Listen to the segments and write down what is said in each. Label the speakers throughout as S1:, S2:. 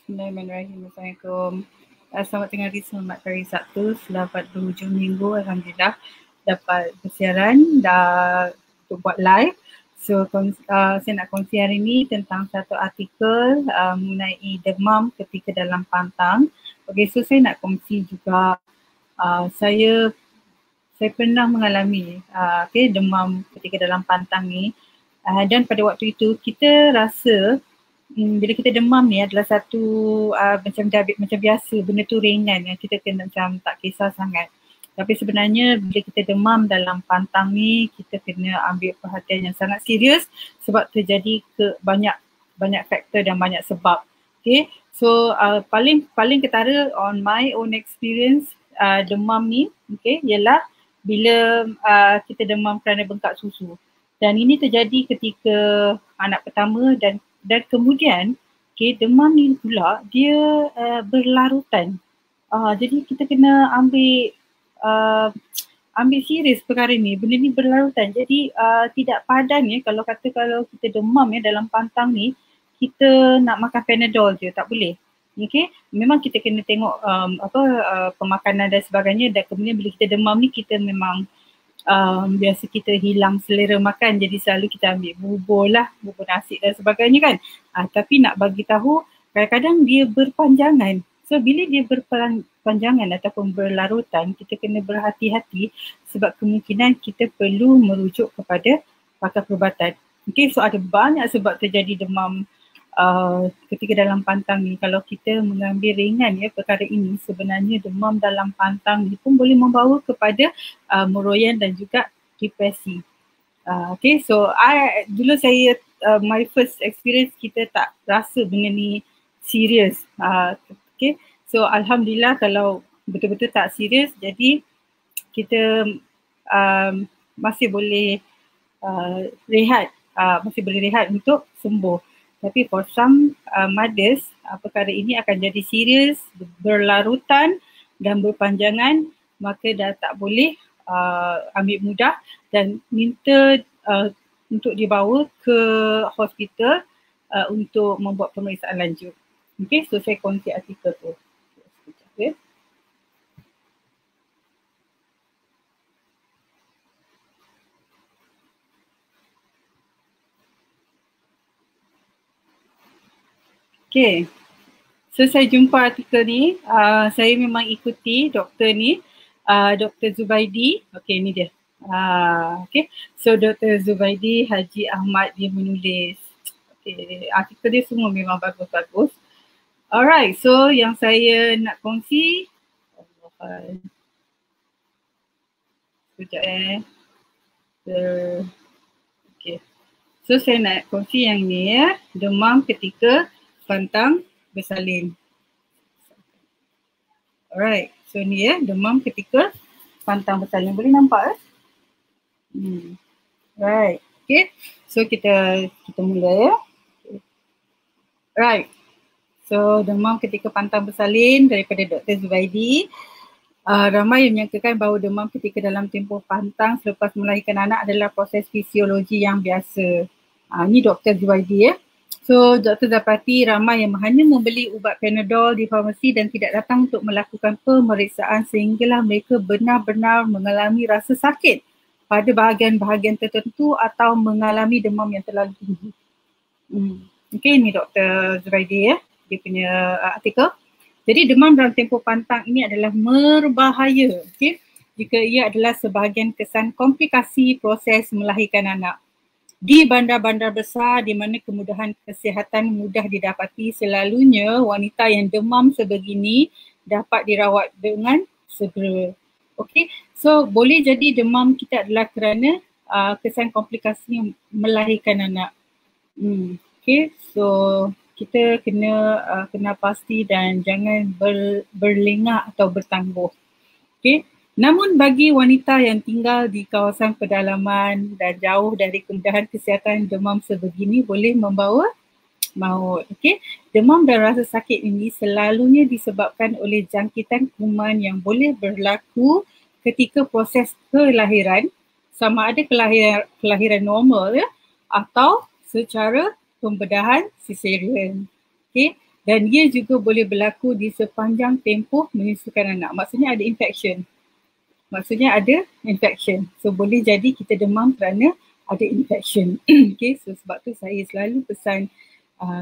S1: Bismillahirrahmanirrahim. Assalamualaikum. Selamat tengah hari, selamat hari Sabtu. Selamat berhujung minggu. Alhamdulillah dapat bersiaran untuk buat live. So saya nak kongsi hari ini tentang satu artikel mengenai demam ketika dalam pantang. Okay, so saya nak kongsi juga saya pernah mengalami demam ketika dalam pantang ni. Dan pada waktu itu kita rasa bila kita demam ni adalah satu macam biasa, benda tu ringan yang kita kena macam tak kisah sangat. Tapi sebenarnya bila kita demam dalam pantang ni, kita kena ambil perhatian yang sangat serius sebab terjadi banyak faktor dan banyak sebab. Okay, so paling ketara on my own experience demam ni, okay, ialah bila kita demam kerana bengkak susu. Dan ini terjadi ketika anak pertama dan kemudian demam ni pula dia berlarutan. Jadi kita kena ambil serius perkara ni. Benda ni berlarutan. Jadi tidak padan kalau kita demam dalam pantang ni, kita nak makan Panadol je, tak boleh. Okay, memang kita kena tengok pemakanan dan sebagainya, dan kemudian bila kita demam ni kita memang biasa kita hilang selera makan, jadi selalu kita ambil bubur nasi dan sebagainya kan. Tapi nak bagi tahu kadang-kadang dia berpanjangan. So bila dia berpanjangan ataupun berlarutan, kita kena berhati-hati sebab kemungkinan kita perlu merujuk kepada pakar perubatan. Okay, so ada banyak sebab terjadi demam ketika dalam pantang ni. Kalau kita mengambil ringan perkara ini, sebenarnya demam dalam pantang ni pun boleh membawa kepada meroyan dan juga depresi. Okay, so dulu saya my first experience, kita tak rasa benda ni serius. Okay, so Alhamdulillah kalau betul-betul tak serius, jadi kita masih boleh rehat untuk sembuh. Tapi for some mothers, perkara ini akan jadi serius, berlarutan dan berpanjangan, maka dah tak boleh ambil mudah dan minta untuk dibawa ke hospital untuk membuat pemeriksaan lanjut. Okay, so saya kongsi artikel tu. Okay. Okay, so saya jumpa artikel ni, saya memang ikuti doktor ni, Dr. Zubaidi. Okay, ni dia. Okay, so Dr. Zubaidi Haji Ahmad dia menulis. Okay, artikel dia semua memang bagus-bagus. Alright, so yang saya nak kongsi, sekejap okay. So saya nak kongsi yang ni demam ketika pantang bersalin. Alright, so ni demam ketika pantang bersalin. Boleh nampak Right, okay. So kita mula Right. So demam ketika pantang bersalin daripada Dr. Zubaidi. Ramai yang menyangkakan bahawa demam ketika dalam tempoh pantang selepas melahirkan anak adalah proses fisiologi yang biasa. Ni Dr. Zubaidi So doktor dapati ramai yang hanya membeli ubat Panadol di farmasi dan tidak datang untuk melakukan pemeriksaan sehinggalah mereka benar-benar mengalami rasa sakit pada bahagian-bahagian tertentu atau mengalami demam yang terlalu tinggi. Okay, ni Dr. Zubaidi dia punya artikel. Jadi demam dalam tempoh pantang ini adalah berbahaya jika ia adalah sebahagian kesan komplikasi proses melahirkan anak. Di bandar-bandar besar di mana kemudahan kesihatan mudah didapati, selalunya wanita yang demam sebegini dapat dirawat dengan segera. Okay, so boleh jadi demam kita adalah kerana kesan komplikasi melahirkan anak. Okay, so kita kena pasti dan jangan berlengah atau bertangguh. Okay. Namun bagi wanita yang tinggal di kawasan pedalaman dan jauh dari kemudahan kesihatan, demam sebegini boleh membawa maut. Okay. Demam dan rasa sakit ini selalunya disebabkan oleh jangkitan kuman yang boleh berlaku ketika proses kelahiran, sama ada kelahiran normal atau secara pembedahan cesarean. Okay. Dan dia juga boleh berlaku di sepanjang tempoh menyusukan anak. Maksudnya ada infection. So boleh jadi kita demam kerana ada infection. Okay, so sebab tu saya selalu pesan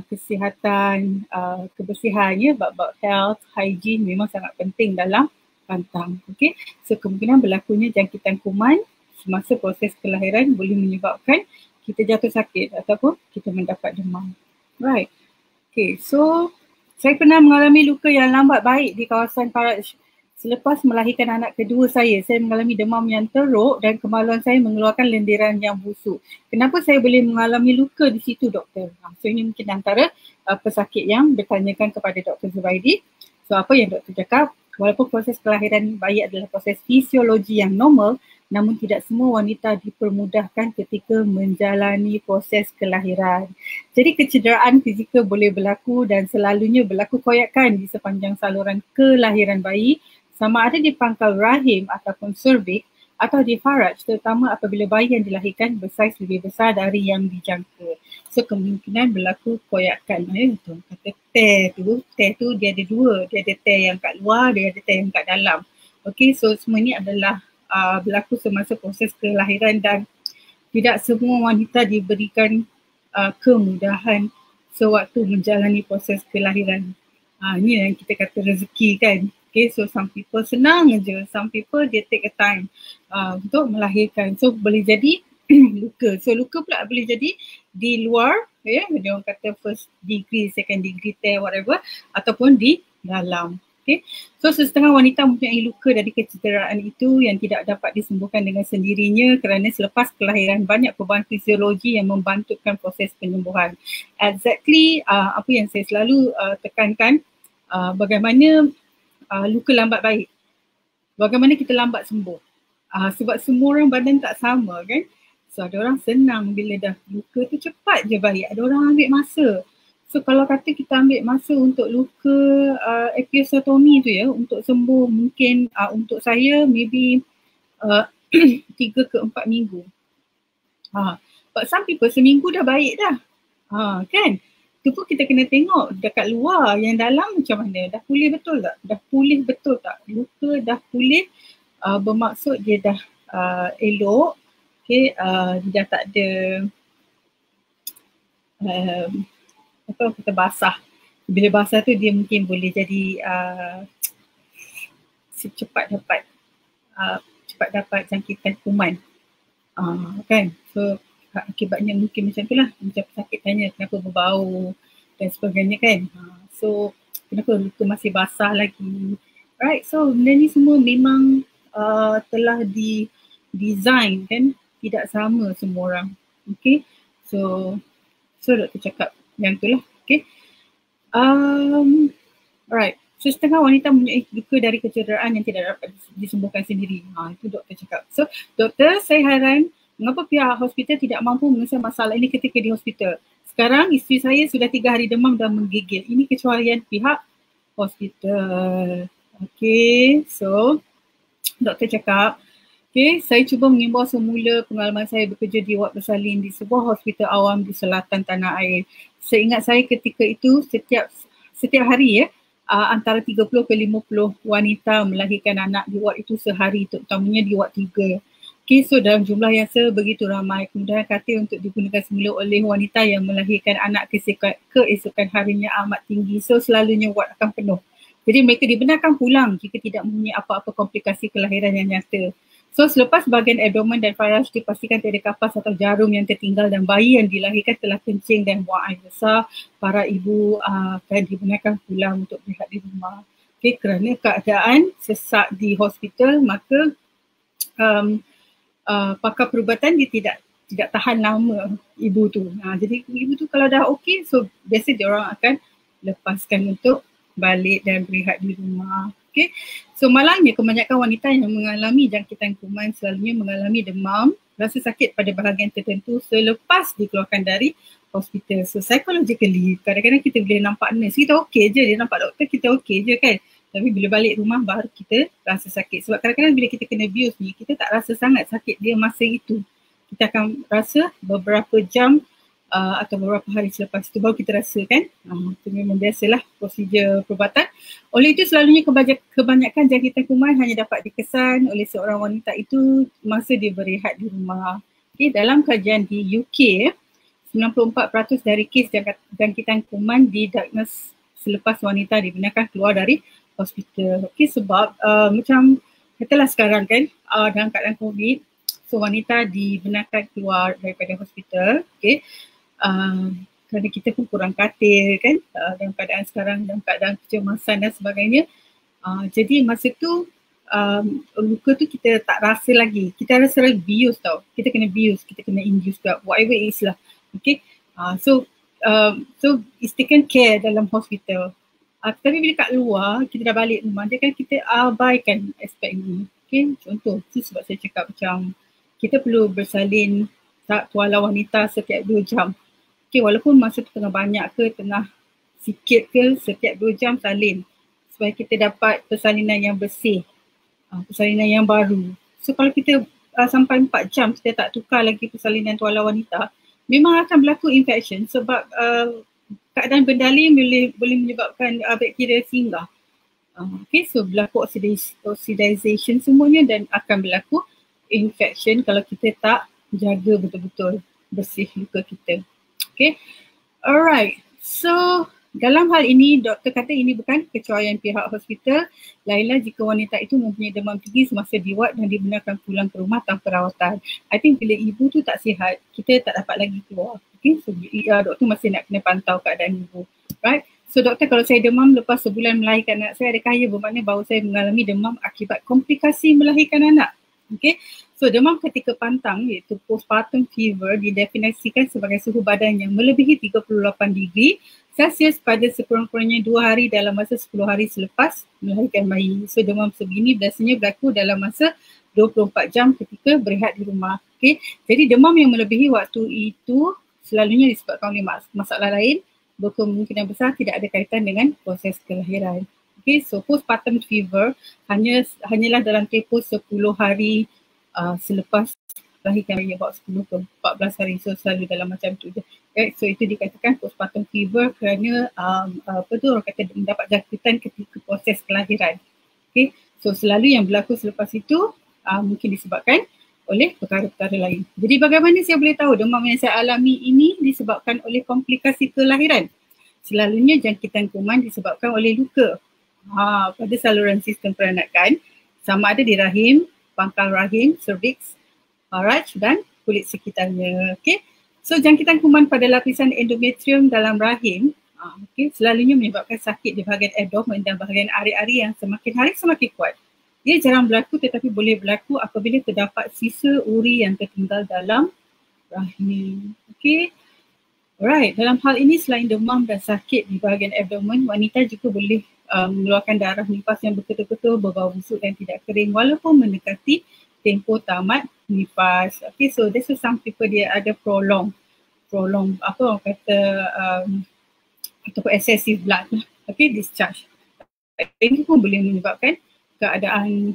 S1: kesihatan, kebersihannya, bab-bab health, hygiene memang sangat penting dalam pantang. Okay, so kemungkinan berlakunya jangkitan kuman semasa proses kelahiran boleh menyebabkan kita jatuh sakit ataupun kita mendapat demam. Right. Okay, so saya pernah mengalami luka yang lambat baik di kawasan Faraj. Selepas melahirkan anak kedua saya mengalami demam yang teruk dan kemaluan saya mengeluarkan lendiran yang busuk. Kenapa saya boleh mengalami luka di situ, doktor? So ini mungkin antara pesakit yang bertanyakan kepada Dr. Zubaidi. So apa yang doktor cakap? Walaupun proses kelahiran bayi adalah proses fisiologi yang normal, namun tidak semua wanita dipermudahkan ketika menjalani proses kelahiran. Jadi kecederaan fizikal boleh berlaku dan selalunya berlaku koyakan di sepanjang saluran kelahiran bayi, sama ada di pangkal rahim ataupun cervix atau di faraj, terutama apabila bayi yang dilahirkan bersaiz lebih besar dari yang dijangka. So kemungkinan berlaku koyakan. Tuan kata tear tu dia ada dua. Dia ada tear yang kat luar, dia ada tear yang kat dalam. Okay, so semua ini adalah berlaku semasa proses kelahiran dan tidak semua wanita diberikan kemudahan sewaktu menjalani proses kelahiran. Ini yang kita kata rezeki kan. Okay, so some people senang je, some people they take a time untuk melahirkan. So boleh jadi luka. So luka pula boleh jadi di luar, dia orang kata first degree, second degree tear, whatever, ataupun di dalam. Okay. So setengah wanita mempunyai luka dari kecederaan itu yang tidak dapat disembuhkan dengan sendirinya kerana selepas kelahiran banyak perubahan fisiologi yang membantukan proses penyembuhan. Exactly apa yang saya selalu tekankan, bagaimana luka lambat baik. Bagaimana kita lambat sembuh. Sebab semua orang badan tak sama kan. So ada orang senang bila dah luka tu cepat je baik. Ada orang ambil masa. So kalau kata kita ambil masa untuk luka episiotomi tu ya, untuk sembuh mungkin untuk saya maybe 3 ke 4 minggu. But some people seminggu dah baik dah. Kan? Tu pun kita kena tengok dekat luar, yang dalam macam mana, dah pulih betul tak? Dah pulih betul tak? Luka dah pulih bermaksud dia dah elok, okay, dia dah tak ada apa kita basah. Bila basah tu dia mungkin boleh jadi cepat dapat jangkitan kuman. Kan? So akibatnya mungkin macam tu lah, macam pesakit tanya kenapa berbau dan sebagainya kan. So kenapa luka masih basah lagi. Right, so benda ni semua memang telah di-design kan, tidak sama semua orang. Okay, so doktor cakap yang tu lah. Okay. Alright. So setengah wanita mempunyai luka dari kecederaan yang tidak dapat disembuhkan sendiri. Itu doktor cakap. So doktor, saya heran mengapa pihak hospital tidak mampu menyelesaikan masalah ini ketika di hospital. Sekarang isteri saya sudah 3 hari demam dan menggigil. Ini kecualian pihak hospital. Okay. So doktor cakap, okay, saya cuba mengimbau semula pengalaman saya bekerja di ward bersalin di sebuah hospital awam di selatan tanah air. Seingat saya ketika itu setiap hari ya, antara 30 ke 50 wanita melahirkan anak di ward itu sehari, terutamanya di ward 3. Okay, so dalam jumlah yang sebegitu ramai, kemudahan katil untuk digunakan semula oleh wanita yang melahirkan anak keesokan harinya amat tinggi. So selalunya ward akan penuh. Jadi mereka dibenarkan pulang jika tidak mempunyai apa-apa komplikasi kelahiran yang nyata. So selepas bahagian abdomen dan faraj dipastikan tiada kapas atau jarum yang tertinggal dan bayi yang dilahirkan telah kencing dan buang air besar, para ibu akan dibenarkan pulang untuk berehat di rumah. Okay, kerana keadaan sesak di hospital, maka pakar perubatan dia tidak tahan lama ibu tu. Jadi ibu tu kalau dah okey, so biasa dia orang akan lepaskan untuk balik dan berehat di rumah. Okay. So malangnya kebanyakan wanita yang mengalami jangkitan kuman selalunya mengalami demam, rasa sakit pada bahagian tertentu selepas dikeluarkan dari hospital. So psychologically kadang-kadang kita boleh nampak nurse, kita okey je, dia nampak doktor kita okey je kan. Tapi bila balik rumah baru kita rasa sakit. Sebab kadang-kadang bila kita kena abuse ni, kita tak rasa sangat sakit dia masa itu. Kita akan rasa beberapa jam atau beberapa hari selepas itu baru kita rasakan. Itu memang biasalah prosedur perubatan. Oleh itu selalunya kebanyakan jangkitan kuman hanya dapat dikesan oleh seorang wanita itu masa dia berehat di rumah. Okay, dalam kajian di UK, 94% dari kes jangkitan kuman didiagnos selepas wanita dibenarkan keluar dari hospital. Okay, sebab macam katalah sekarang kan dalam keadaan COVID, so wanita dibenarkan keluar daripada hospital. Okay, kerana kita pun kurang katil kan dalam keadaan sekarang, dalam keadaan kecemasan dan sebagainya. Jadi masa tu luka tu kita tak rasa lagi, kita rasa lagi bius tau, kita kena bius, kita kena induce ke whatever it is lah. Okay, so it's taken care dalam hospital. Tapi bila kat luar, kita dah balik rumah, dia kan kita abaikan aspek ini. Okay, contoh, tu sebab saya cakap macam kita perlu bersalin tuala wanita setiap 2 jam. Okay, walaupun masa tu tengah banyak ke, tengah sikit ke, setiap 2 jam salin supaya kita dapat persalinan yang bersih, persalinan yang baru. So kalau kita sampai 4 jam kita tak tukar lagi persalinan tuala wanita, memang akan berlaku infection sebab keadaan bendali boleh menyebabkan bakteria singgah. Okay, so berlaku oxidization semuanya dan akan berlaku infection kalau kita tak jaga betul-betul bersih luka kita. Okay, alright. So dalam hal ini, doktor kata ini bukan kecuaian pihak hospital. Lainlah jika wanita itu mempunyai demam tinggi semasa diwat dan dibenarkan pulang ke rumah tanpa rawatan. I think bila ibu tu tak sihat, kita tak dapat lagi keluar. Okay, so doktor masih nak kena pantau keadaan ibu. Right? So doktor, kalau saya demam lepas sebulan melahirkan anak saya, adakah ia bermakna bahawa saya mengalami demam akibat komplikasi melahirkan anak? Okay, so demam ketika pantang iaitu postpartum fever didefinisikan sebagai suhu badan yang melebihi 38 degree Celsius pada sekurang-kurangnya 2 hari dalam masa 10 hari selepas melahirkan bayi. So demam sebegini biasanya berlaku dalam masa 24 jam ketika berehat di rumah. Okay, jadi demam yang melebihi waktu itu selalunya disebabkan oleh masalah lain, berkemungkinan besar tidak ada kaitan dengan proses kelahiran. Okay, so postpartum fever hanyalah dalam tempoh 10 hari selepas lahirkan bayi, about 10 ke 14 hari, so selalu dalam macam tu je. Right, so itu dikatakan postpartum fever kerana orang kata mendapat jangkitan ketika proses kelahiran. Okay, so selalu yang berlaku selepas itu mungkin disebabkan oleh perkara-perkara lain. Jadi bagaimana saya boleh tahu demam yang saya alami ini disebabkan oleh komplikasi kelahiran? Selalunya jangkitan kuman disebabkan oleh luka pada saluran sistem peranakan, sama ada di rahim, pangkal rahim, cervix, raj dan kulit sekitarnya. Okay, so jangkitan kuman pada lapisan endometrium dalam rahim selalunya menyebabkan sakit di bahagian abdomen dan bahagian ari-ari yang semakin hari semakin kuat. Ia jarang berlaku tetapi boleh berlaku apabila terdapat sisa uri yang tertinggal dalam rahim. Okay, alright, dalam hal ini selain demam dan sakit di bahagian abdomen, wanita juga boleh mengeluarkan darah nifas yang betul-betul berbau busuk dan tidak kering walaupun mendekati tempoh tamat nifas. Okay, so this is some people dia ada prolong apa orang kata ataupun excessive blood, okay, discharge. Ini pun boleh menyebabkan keadaan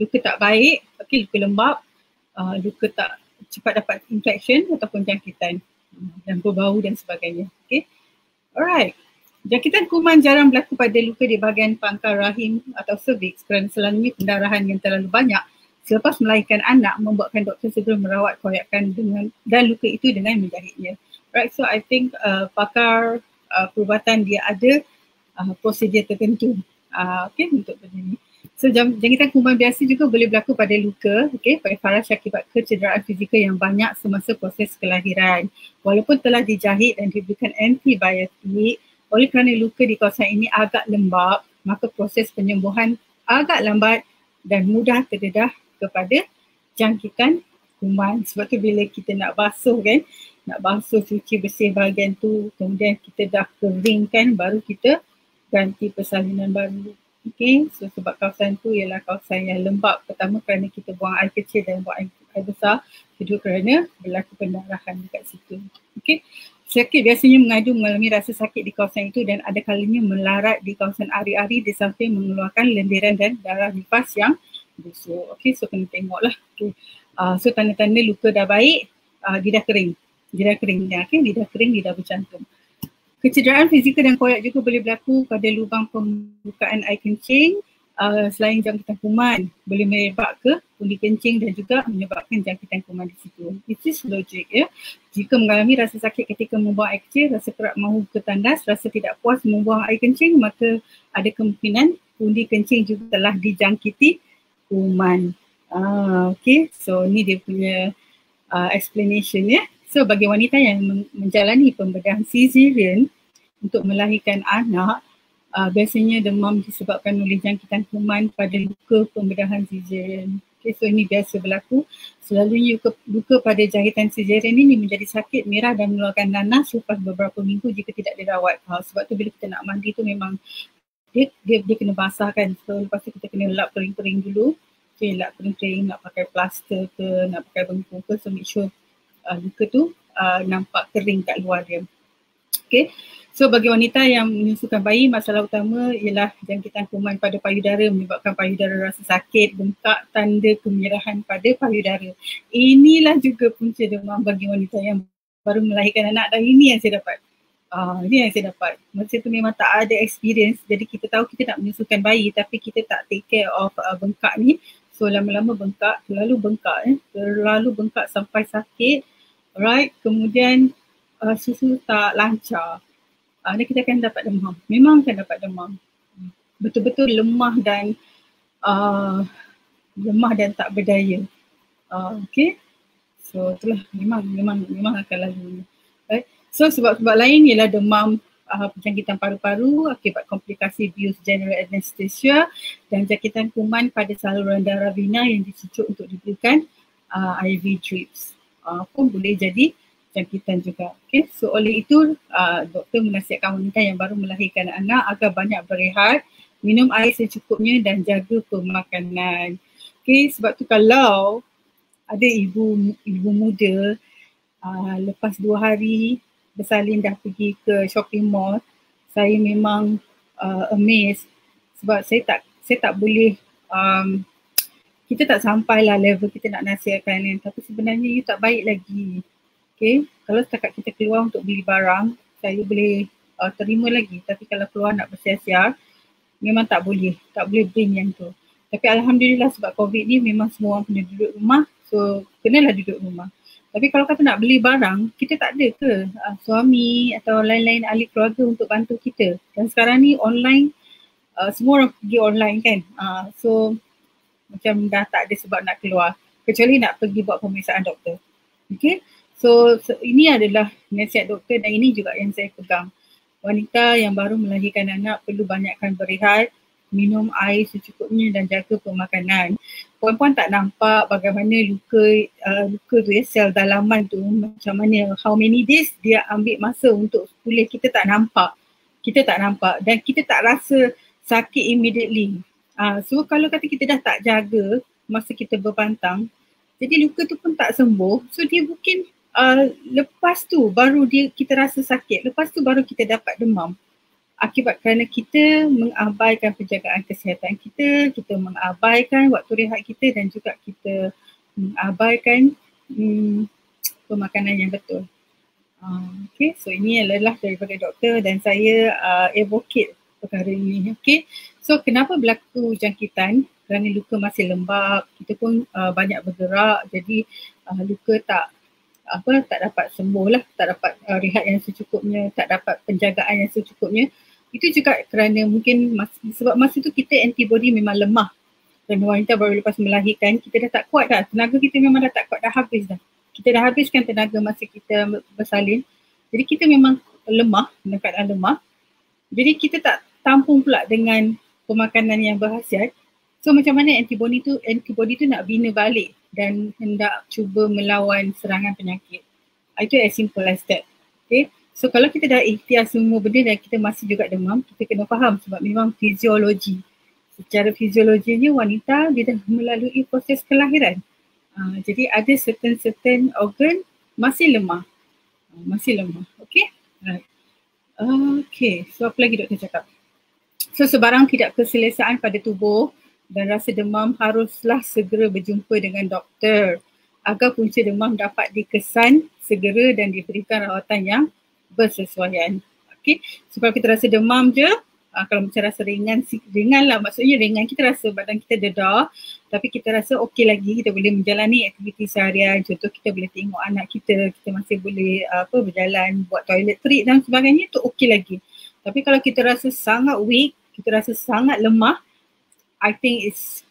S1: luka tak baik, okay, luka lembab, luka tak cepat dapat infection ataupun jangkitan dan berbau dan sebagainya. Okay, alright. Jangkitan kuman jarang berlaku pada luka di bahagian pangkal rahim atau cervix kerana selalunya pendarahan yang terlalu banyak selepas melahirkan anak membuatkan doktor segera merawat koyakan dan luka itu dengan menjahitnya. Right, so I think pakar perubatan dia ada prosedur tertentu okay, untuk benda ni. So jangkitan kuman biasa juga boleh berlaku pada luka, okay, pada faras akibat kecederaan fizikal yang banyak semasa proses kelahiran. Walaupun telah dijahit dan diberikan antibiotik, oleh kerana luka di kawasan ini agak lembab, maka proses penyembuhan agak lambat dan mudah terdedah kepada jangkitan kuman. Sebab tu bila kita nak basuh kan, nak basuh cuci bersih bahagian tu, kemudian kita dah kering kan, baru kita ganti persalinan baru. Okay, so sebab kawasan tu ialah kawasan yang lembab. Pertama kerana kita buang air kecil dan buang air besar. Kedua kerana berlaku pendarahan dekat situ. Okay, sakit biasanya mengalami rasa sakit di kawasan itu dan ada kalanya melarat di kawasan ari-ari di samping mengeluarkan lendiran dan darah nifas yang busuk. Okay, so kena tengoklah. Okay. So tanda-tanda luka dah baik, dia dah kering. lidah kering, lidah kering, lidah bercantum. Kecederaan fizikal dan koyak juga boleh berlaku pada lubang pembukaan air kencing. Selain jangkitan kuman, boleh merebak ke pundi kencing dan juga menyebabkan jangkitan kuman di situ. It is logic, ya. Jika mengalami rasa sakit ketika membuang air kecil, rasa kerap mahu ke tandas, rasa tidak puas membuang air kencing, maka ada kemungkinan pundi kencing juga telah dijangkiti kuman. Okay, so ni dia punya explanation, ya. So bagi wanita yang menjalani pembedahan caesarean untuk melahirkan anak, biasanya demam disebabkan oleh jangkitan kuman pada luka pembedahan caesarean. Okay, so ini biasa berlaku. Selalunya luka pada jahitan caesarean ini menjadi sakit, merah dan mengeluarkan nanas selepas beberapa minggu jika tidak dirawat. Sebab tu bila kita nak mandi tu memang dia kena basahkan. So lepas tu kita kena lap kering-kering dulu. Okay, lap kering-kering, nak pakai plaster ke, nak pakai bengkung ke, so make sure luka tu nampak kering kat luar dia. Okay. So bagi wanita yang menyusukan bayi, masalah utama ialah jangkitan kuman pada payudara menyebabkan payudara rasa sakit, bengkak, tanda kemerahan pada payudara. Inilah juga punca demam bagi wanita yang baru melahirkan anak, dan ini yang saya dapat. Ini yang saya dapat. Masa tu memang tak ada experience, jadi kita tahu kita nak menyusukan bayi tapi kita tak take care of bengkak ni. So lama-lama bengkak, terlalu bengkak sampai sakit. Alright, kemudian susu tak lancar. Dan kita akan dapat demam. Memang akan dapat demam. Betul-betul lemah dan tak berdaya. Okay. So itulah memang akan lalu. Right. So sebab-sebab lain ialah demam penjangkitan paru-paru akibat komplikasi bius general anesthesia dan jangkitan kuman pada saluran darah vena yang dicucuk untuk diberikan IV drips. Pun boleh jadi jangkitan juga. Okay. So oleh itu doktor menasihatkan wanita yang baru melahirkan anak agar banyak berehat, minum air secukupnya dan jaga pemakanan. Okay. Sebab tu kalau ada ibu muda lepas 2 hari bersalin dah pergi ke shopping mall, saya memang amazed sebab saya tak boleh kita tak sampailah level kita nak nasihatkan kan, tapi sebenarnya you tak baik lagi. Okay, kalau setakat kita keluar untuk beli barang, saya boleh terima lagi. Tapi kalau keluar nak bersiar-siar, memang tak boleh bring yang tu. Tapi Alhamdulillah sebab COVID ni memang semua orang kena duduk rumah, so kenalah duduk rumah. Tapi kalau kata nak beli barang, kita tak ada ke suami atau lain-lain ahli keluarga untuk bantu kita. Dan sekarang ni online, semua orang pergi online kan. So macam dah tak ada sebab nak keluar, kecuali nak pergi buat pemeriksaan doktor. Okay. So ini adalah nasihat doktor dan ini juga yang saya pegang. Wanita yang baru melahirkan anak perlu banyakkan berehat, minum air secukupnya dan jaga pemakanan. Puan-puan tak nampak bagaimana luka tu ya, sel dalaman tu macam mana, how many days dia ambil masa untuk pulih. Kita tak nampak dan kita tak rasa sakit immediately. So kalau kata kita dah tak jaga masa kita berpantang, jadi luka tu pun tak sembuh. So dia mungkin lepas tu baru kita rasa sakit. Lepas tu baru kita dapat demam. Akibat kerana kita mengabaikan penjagaan kesihatan kita mengabaikan waktu rehat kita dan juga kita mengabaikan pemakanan yang betul. Okay, so ini adalah daripada doktor dan saya advocate perkara ini. Okay, so kenapa berlaku jangkitan? Kerana luka masih lembab, kita pun banyak bergerak, jadi luka tak dapat sembuh lah, tak dapat rehat yang secukupnya, tak dapat penjagaan yang secukupnya. Itu juga kerana mungkin sebab masa tu kita antibody memang lemah. Dan wanita baru lepas melahirkan, kita dah tak kuat dah, tenaga kita memang dah tak kuat, dah habis dah. Kita dah habiskan tenaga masa kita bersalin. Jadi kita memang lemah, dalam keadaan lemah. Jadi kita tak tampung pula dengan pemakanan yang berkhasiat. So macam mana antibody tu nak bina balik dan hendak cuba melawan serangan penyakit. Itu as simple as that. Okay. So kalau kita dah ikhtiar semua benda dan kita masih juga demam, kita kena faham sebab memang fiziologi. Secara fiziologinya wanita dia dah melalui proses kelahiran. Jadi ada certain organ masih lemah. Okay. Right. Okay. So apa lagi doktor cakap? So sebarang tidak keselesaan pada tubuh dan rasa demam haruslah segera berjumpa dengan doktor. agar punca demam dapat dikesan segera dan diberikan rawatan yang bersesuaian. Okey, so kalau kita rasa demam je, kalau macam rasa ringan lah, maksudnya ringan, kita rasa badan kita dedah tapi kita rasa okey lagi, kita boleh menjalani aktiviti seharian. Contoh, kita boleh tengok anak kita masih boleh berjalan, buat toilet trip dan sebagainya, tu okey lagi. Tapi kalau kita rasa sangat weak, kita rasa sangat lemah, I think it's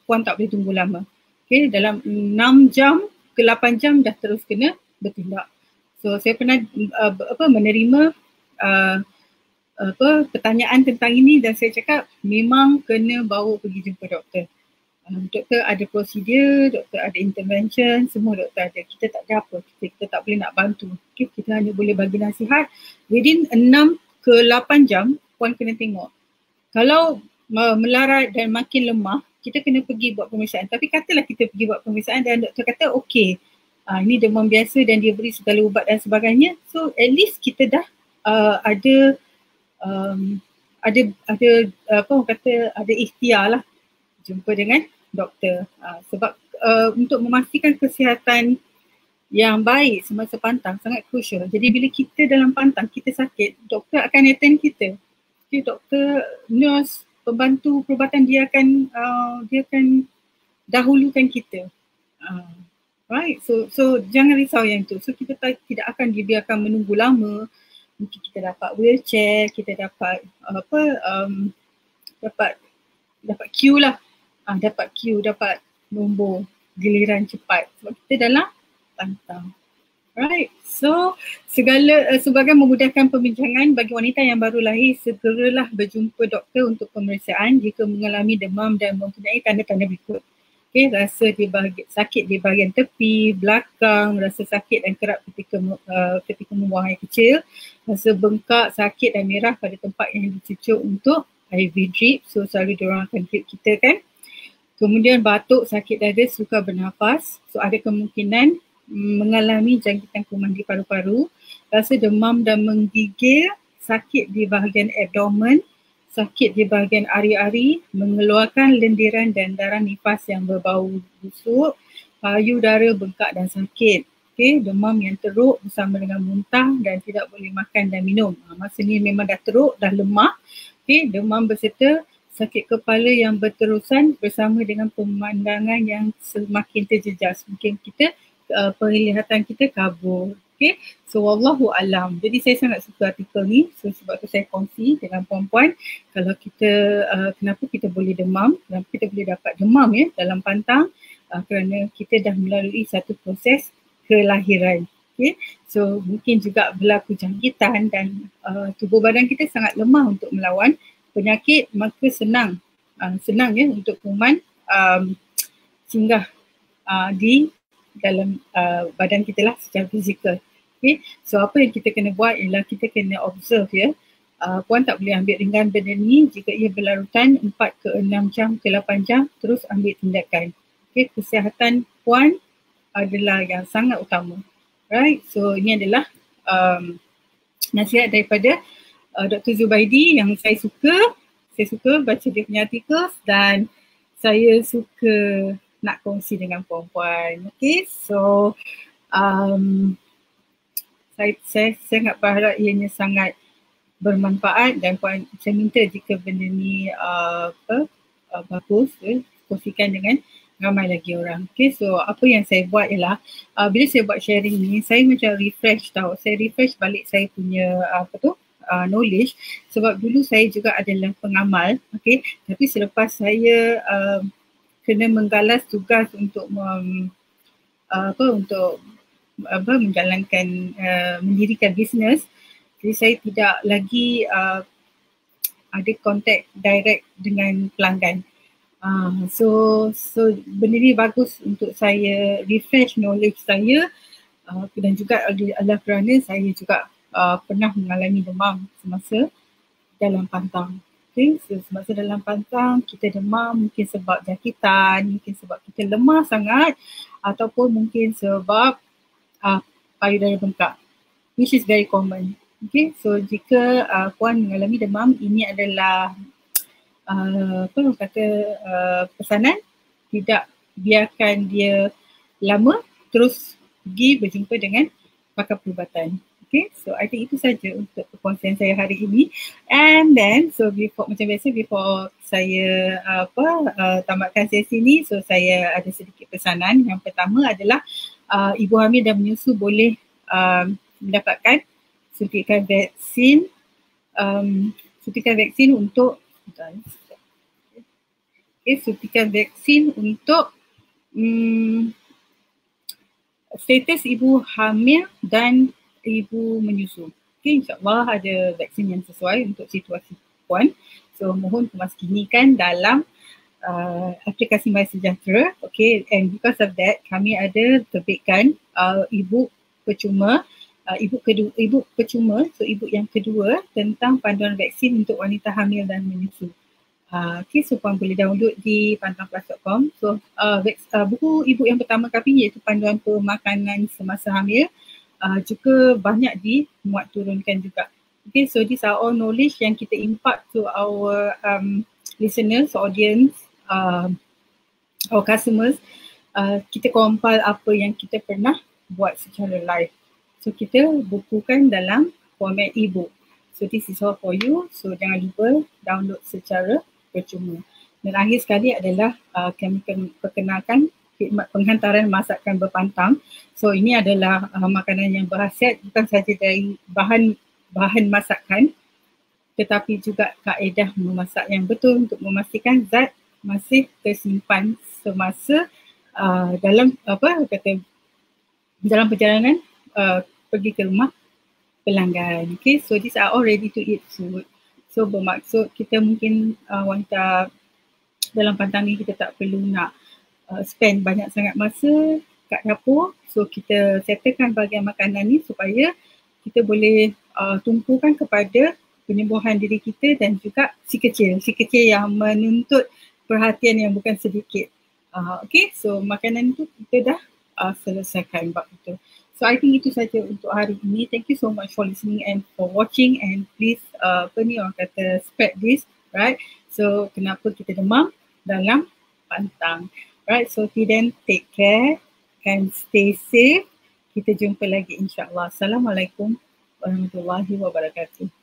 S1: puan tak boleh tunggu lama. Okay, dalam 6 jam ke 8 jam dah terus kena bertindak. So saya pernah menerima pertanyaan tentang ini dan saya cakap memang kena bawa pergi jumpa doktor. Doktor ada prosedur, doktor ada intervention, semua doktor ada. Kita tak ada apa, kita tak boleh nak bantu. Okay, kita hanya boleh bagi nasihat. Within 6 ke 8 jam, puan kena tengok. Kalau melarat dan makin lemah, kita kena pergi buat pemeriksaan. Tapi katalah kita pergi buat pemeriksaan dan doktor kata okey, ini demam biasa dan dia beri segala ubat dan sebagainya. So at least kita dah ada ikhtiar lah jumpa dengan doktor. Sebab untuk memastikan kesihatan yang baik semasa pantang sangat crucial. Jadi bila kita dalam pantang, kita sakit, doktor akan attend kita. Okay, doktor, nurse, pembantu perubatan dia akan dahulukan kita. Right, so jangan risau yang tu. So kita tidak akan dibiarkan menunggu lama. Mungkin kita dapat wheelchair, kita dapat dapat queue lah. Dapat queue, dapat nombor giliran cepat. Sebab kita dalam pantang. Right, so sebagai memudahkan perbincangan bagi wanita yang baru lahir, segeralah berjumpa doktor untuk pemeriksaan jika mengalami demam dan mempunyai tanda-tanda berikut. Okay, rasa sakit di bahagian tepi, belakang, rasa sakit dan kerap ketika membuang air kecil, rasa bengkak, sakit dan merah pada tempat yang dicucuk untuk IV drip, so selalu diorang akan drip kita kan. Kemudian batuk, sakit dada, sukar bernafas, so ada kemungkinan mengalami jangkitan kuman di paru-paru, rasa demam dan menggigil, sakit di bahagian abdomen, sakit di bahagian ari-ari, mengeluarkan lendiran dan darah nifas yang berbau busuk, payu dara bengkak dan sakit. Okay, demam yang teruk bersama dengan muntah dan tidak boleh makan dan minum. Masa ni memang dah teruk, dah lemah. Okay, demam berserta sakit kepala yang berterusan bersama dengan pemandangan yang semakin terjejas. Mungkin kita penglihatan kita kabur. Okay, so wallahu alam. Jadi saya sangat suka artikel ni, so sebab tu saya kongsi dengan puan-puan kalau kita kenapa kita boleh demam, kenapa kita boleh dapat demam dalam pantang, kerana kita dah melalui satu proses kelahiran. Okay, so mungkin juga berlaku jangkitan dan tubuh badan kita sangat lemah untuk melawan penyakit, maka senang untuk kuman singgah di dalam badan kita lah secara fizikal. Okay, so apa yang kita kena buat ialah kita kena observe puan tak boleh ambil ringan benda ni. Jika ia berlarutan 4 ke 6 jam ke 8 jam, terus ambil tindakan. Okay, kesihatan puan adalah yang sangat utama. Right, so ini adalah nasihat daripada Dr. Zubaidi yang saya suka baca dia punya artikel dan saya suka nak kongsi dengan puan-puan. Okay, so saya sangat berharap ianya sangat bermanfaat dan puan, saya minta jika benda ni bagus, kongsikan dengan ramai lagi orang. Okay, so apa yang saya buat ialah bila saya buat sharing ni, saya macam refresh balik saya punya knowledge, sebab dulu saya juga adalah pengamal, okay, tapi selepas saya kena menggalas tugas untuk menjalankan mendirikan bisnes, jadi saya tidak lagi ada kontak direct dengan pelanggan. So benda ni bagus untuk saya refresh knowledge saya dan juga adalah kerana saya juga pernah mengalami demam semasa dalam pantang. Okay, so semasa dalam pantang kita demam mungkin sebab jangkitan, mungkin sebab kita lemah sangat ataupun mungkin sebab payudara bengkak, which is very common. Okay, so jika puan mengalami demam, ini adalah pesanan, tidak biarkan dia lama terus pergi berjumpa dengan pakar perubatan. Okay, so I think itu saja untuk perkongsian saya hari ini. And then, so macam biasa, before saya tamatkan sesi ni, so saya ada sedikit pesanan. Yang pertama adalah ibu hamil dan menyusu boleh mendapatkan suntikan vaksin untuk suntikan vaksin untuk status ibu hamil dan ibu menyusu. Okay, insyaAllah ada vaksin yang sesuai untuk situasi puan. So mohon pemaskinikan dalam aplikasi MySejahtera. Okay, and because of that kami ada terbitkan ibu percuma, ibu percuma, so ibu yang kedua tentang panduan vaksin untuk wanita hamil dan menyusu. Okay, so puan boleh download di pantangplus.com. So buku ibu yang pertama kami iaitu panduan pemakanan semasa hamil juga banyak dimuat turunkan juga. Okay, so these are all knowledge yang kita impart to our listeners, audience, our customers. Kita compile apa yang kita pernah buat secara live. So kita bukukan dalam format e-book. So this is all for you. So jangan lupa download secara percuma. Dan akhir sekali adalah kami perkenalkan khidmat penghantaran masakan berpantang. So ini adalah makanan yang berkhasiat bukan sahaja dari bahan masakan tetapi juga kaedah memasak yang betul untuk memastikan zat masih tersimpan semasa dalam perjalanan pergi ke rumah pelanggan. Okay, so these are all ready to eat food. So bermaksud kita mungkin wanita dalam pantang ni kita tak perlu nak spend banyak sangat masa kat dapur. So kita settlekan bahagian makanan ni supaya kita boleh tumpukan kepada penyembuhan diri kita dan juga si kecil yang menuntut perhatian yang bukan sedikit. Okay, so makanan tu kita dah selesaikan bab itu. So I think itu saja untuk hari ini. Thank you so much for listening and for watching, and please orang kata spread this, right? So kenapa kita demam dalam pantang, right? So till then, take care and stay safe. Kita jumpa lagi insyaAllah. Assalamualaikum warahmatullahi wabarakatuh.